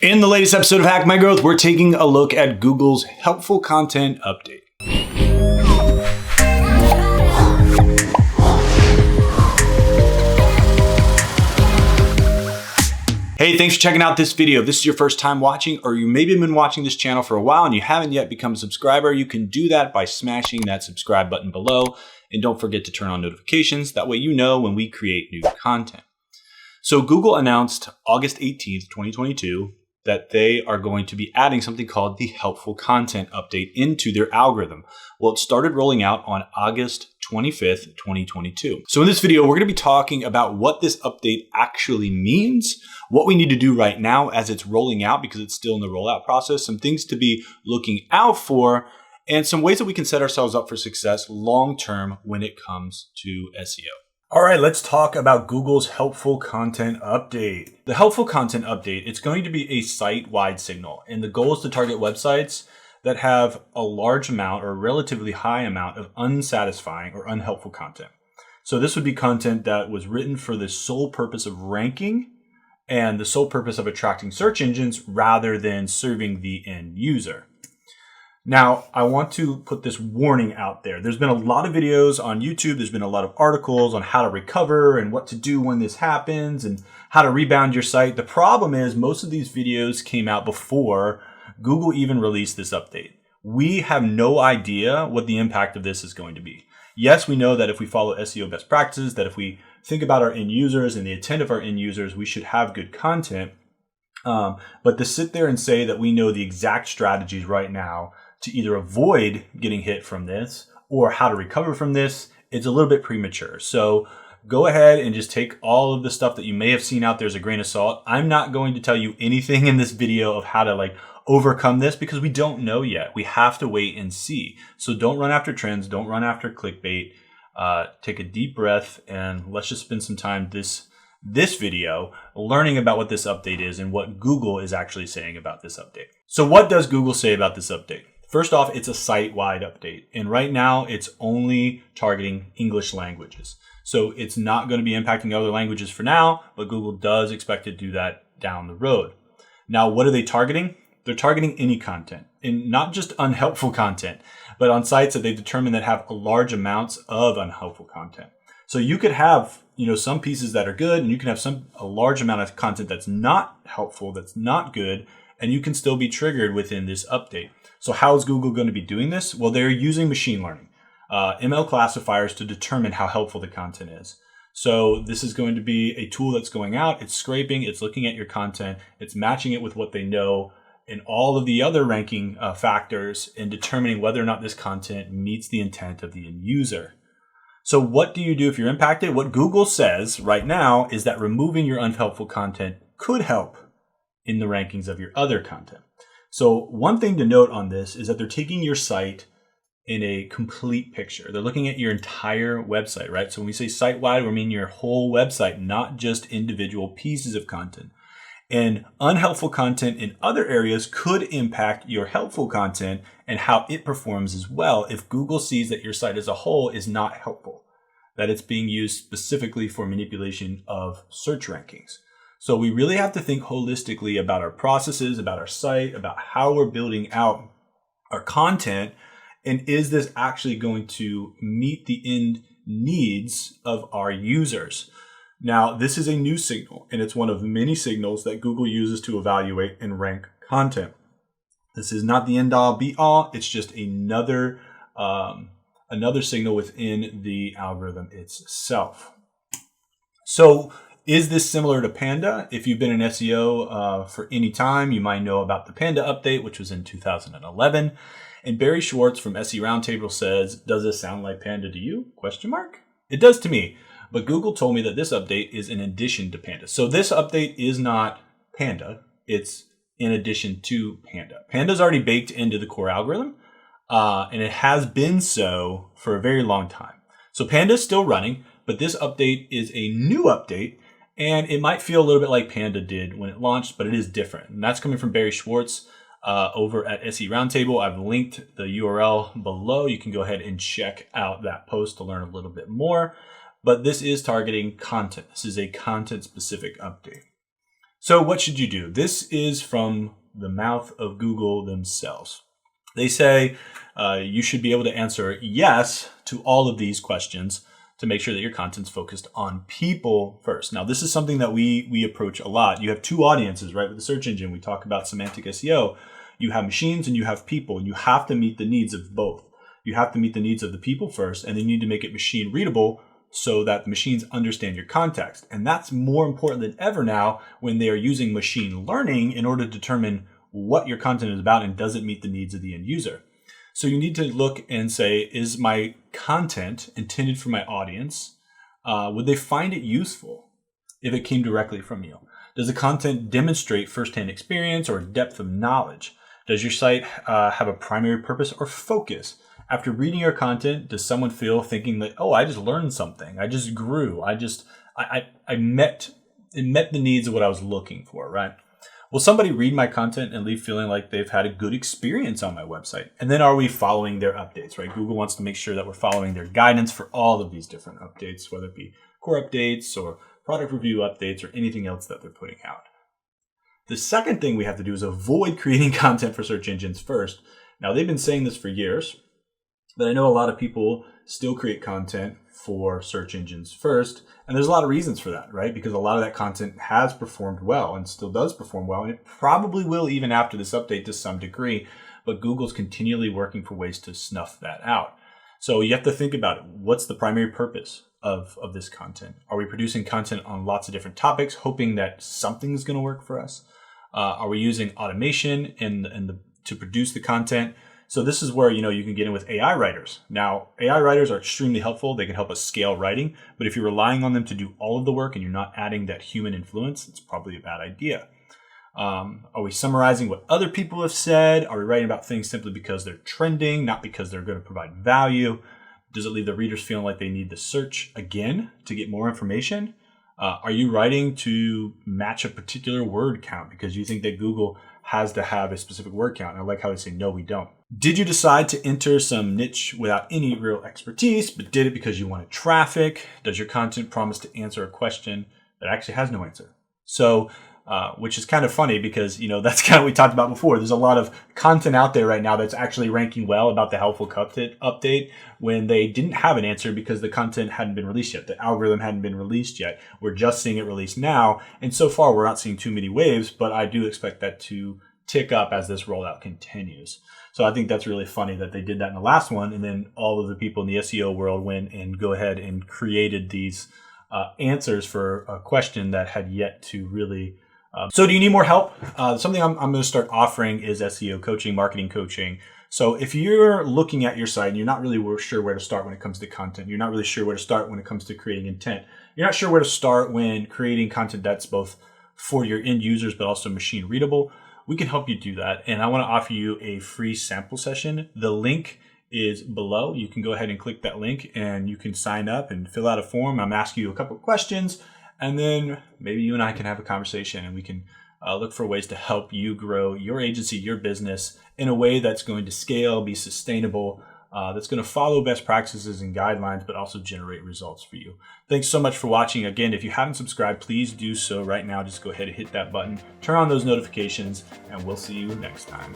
In the latest episode of Hack My Growth, we're taking a look at Google's helpful content update. Hey, thanks for checking out this video. If this is your first time watching, or you maybe have been watching this channel for a while and you haven't yet become a subscriber, you can do that by smashing that subscribe button below. And don't forget to turn on notifications. That way you know when we create new content. So Google announced August 18th, 2022, that they are going to be adding something called the helpful content update into their algorithm. Well, it started rolling out on August 25th, 2022. So in this video, we're going to be talking about what this update actually means, what we need to do right now as it's rolling out because it's still in the rollout process, some things to be looking out for, and some ways that we can set ourselves up for success long-term when it comes to SEO. All right, let's talk about Google's helpful content update. The helpful content update, it's going to be a site-wide signal, and the goal is to target websites that have a large amount or a relatively high amount of unsatisfying or unhelpful content. So this would be content that was written for the sole purpose of ranking and the sole purpose of attracting search engines rather than serving the end user. Now, I want to put this warning out there. There's been a lot of videos on YouTube. There's been a lot of articles on how to recover and what to do when this happens and how to rebound your site. The problem is most of these videos came out before Google even released this update. We have no idea what the impact of this is going to be. Yes, we know that if we follow SEO best practices, that if we think about our end users and the intent of our end users, we should have good content. But to sit there and say that we know the exact strategies right now to either avoid getting hit from this or how to recover from this, it's a little bit premature. So go ahead and just take all of the stuff that you may have seen out there as a grain of salt. I'm not going to tell you anything in this video of how to overcome this because we don't know yet. We have to wait and see. So don't run after trends. Don't run after clickbait. Take a deep breath and let's just spend some time this video learning about what this update is and what Google is actually saying about this update. So what does Google say about this update? First off, it's a site-wide update. And right now, it's only targeting English languages. So it's not going to be impacting other languages for now, but Google does expect to do that down the road. Now, what are they targeting? They're targeting any content, and not just unhelpful content, but on sites that they've determined that have large amounts of unhelpful content. So you could have, some pieces that are good, and you can have a large amount of content that's not helpful, that's not good, and you can still be triggered within this update. So how is Google going to be doing this? Well, they're using machine learning, ML classifiers to determine how helpful the content is. So this is going to be a tool that's going out, it's scraping, it's looking at your content, it's matching it with what they know and all of the other ranking factors and determining whether or not this content meets the intent of the end user. So what do you do if you're impacted? What Google says right now is that removing your unhelpful content could help in the rankings of your other content. So one thing to note on this is that they're taking your site in a complete picture. They're looking at your entire website, right? So when we say site-wide, we mean your whole website, not just individual pieces of content. And unhelpful content in other areas could impact your helpful content and how it performs as well if Google sees that your site as a whole is not helpful, that it's being used specifically for manipulation of search rankings. So we really have to think holistically about our processes, about our site, about how we're building out our content, and is this actually going to meet the end needs of our users? Now, this is a new signal, and it's one of many signals that Google uses to evaluate and rank content. This is not the end-all, be-all. It's just another signal within the algorithm itself. So is this similar to Panda? If you've been in SEO for any time, you might know about the Panda update, which was in 2011. And Barry Schwartz from SE Roundtable says, does this sound like Panda to you? ? It does to me. But Google told me that this update is in addition to Panda. So this update is not Panda. It's in addition to Panda. Panda's already baked into the core algorithm, and it has been so for a very long time. So Panda's still running, but this update is a new update, and it might feel a little bit like Panda did when it launched, but it is different. And that's coming from Barry Schwartz over at SE Roundtable. I've linked the URL below. You can go ahead and check out that post to learn a little bit more. But this is targeting content. This is a content-specific update. So what should you do? This is from the mouth of Google themselves. They say you should be able to answer yes to all of these questions to make sure that your content's focused on people first. Now, this is something that we approach a lot. You have two audiences, right? With the search engine, we talk about semantic SEO. You have machines and you have people, and you have to meet the needs of both. You have to meet the needs of the people first, and then you need to make it machine readable so that the machines understand your context. And that's more important than ever now when they are using machine learning in order to determine what your content is about and does it meet the needs of the end user. So you need to look and say, is my content intended for my audience? Would they find it useful if it came directly from you? Does the content demonstrate firsthand experience or depth of knowledge? Does your site have a primary purpose or focus? After reading your content, does someone feel thinking that, oh, I just learned something, I just grew, it met the needs of what I was looking for, right? Will somebody read my content and leave feeling like they've had a good experience on my website? And then are we following their updates, right? Google wants to make sure that we're following their guidance for all of these different updates, whether it be core updates or product review updates or anything else that they're putting out. The second thing we have to do is avoid creating content for search engines first. Now, they've been saying this for years, but I know a lot of people still create content for search engines first. And there's a lot of reasons for that, right? Because a lot of that content has performed well and still does perform well. And it probably will even after this update to some degree. But Google's continually working for ways to snuff that out. So you have to think about it. What's the primary purpose of this content? Are we producing content on lots of different topics, hoping that something's going to work for us? Are we using automation to produce the content? So this is where, you can get in with AI writers. Now, AI writers are extremely helpful. They can help us scale writing. But if you're relying on them to do all of the work and you're not adding that human influence, it's probably a bad idea. Are we summarizing what other people have said? Are we writing about things simply because they're trending, not because they're going to provide value? Does it leave the readers feeling like they need to search again to get more information? Are you writing to match a particular word count because you think that Google has to have a specific word count? And I like how they say, no, we don't. Did you decide to enter some niche without any real expertise, but did it because you wanted traffic? Does your content promise to answer a question that actually has no answer? So, which is kind of funny because, that's kind of what we talked about before. There's a lot of content out there right now that's actually ranking well about the helpful update when they didn't have an answer because the content hadn't been released yet. The algorithm hadn't been released yet. We're just seeing it released now. And so far, we're not seeing too many waves, but I do expect that to tick up as this rollout continues. So I think that's really funny that they did that in the last one. And then all of the people in the SEO world went and go ahead and created these answers for a question that had yet to really. So do you need more help? Something I'm going to start offering is SEO coaching, marketing coaching. So if you're looking at your site and you're not really sure where to start when it comes to content, you're not really sure where to start when it comes to creating intent, you're not sure where to start when creating content that's both for your end users but also machine readable, we can help you do that. And I want to offer you a free sample session. The link is below. You can go ahead and click that link and you can sign up and fill out a form. I'm asking you a couple of questions and then maybe you and I can have a conversation and we can look for ways to help you grow your agency, your business in a way that's going to scale, be sustainable, that's going to follow best practices and guidelines, but also generate results for you. Thanks so much for watching. Again, if you haven't subscribed, please do so right now. Just go ahead and hit that button, turn on those notifications, and we'll see you next time.